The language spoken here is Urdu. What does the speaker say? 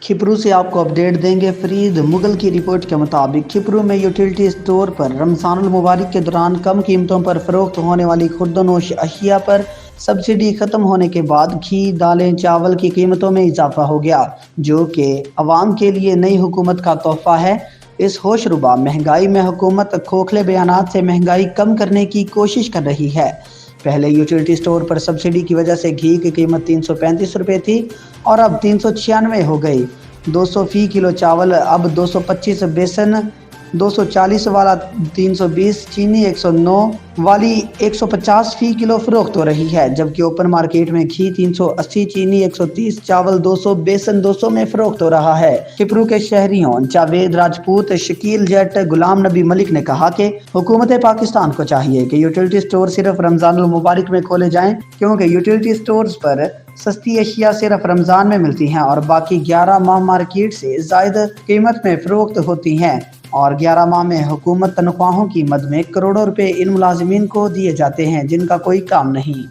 کھپرو سے آپ کو اپڈیٹ دیں گے فرید مغل کی رپورٹ کے مطابق کھپرو میں یوٹیلیٹی سٹور پر رمضان المبارک کے دوران کم قیمتوں پر فروخت ہونے والی خوردونوش اشیاء پر سبسڈی ختم ہونے کے بعد گھی، دالیں، چاول کی قیمتوں میں اضافہ ہو گیا، جو کہ عوام کے لیے نئی حکومت کا تحفہ ہے۔ اس ہوش ربا مہنگائی میں حکومت کھوکھلے بیانات سے مہنگائی کم کرنے کی کوشش کر رہی ہے۔ پہلے یوٹیلیٹی سٹور پر سبسڈی کی وجہ سے گھی کی قیمت 335 روپے تھی اور اب 396 ہو گئی۔ 200 فی کلو چاول اب 225، بیسن 240 والا 320، چینی 109 والی 150 فی کلو فروخت ہو رہی ہے، جبکہ اوپن مارکیٹ میں گھی 380، چینی 130، چاول 200، بیسن 200 میں فروخت ہو رہا ہے۔ کھپرو کے شہریوں جاوید راجپوت، شکیل جٹ، غلام نبی ملک نے کہا کہ حکومت پاکستان کو چاہیے کہ یوٹیلیٹی سٹور صرف رمضان المبارک میں کھولے جائیں، کیونکہ یوٹیلیٹی سٹورز پر سستی اشیاء صرف رمضان میں ملتی ہیں اور باقی 11 ماہ مارکیٹ سے زائد قیمت میں فروخت ہوتی ہیں، اور 11 ماہ میں حکومت تنخواہوں کی مد میں کروڑوں روپے ان ملازمین کو دیے جاتے ہیں جن کا کوئی کام نہیں۔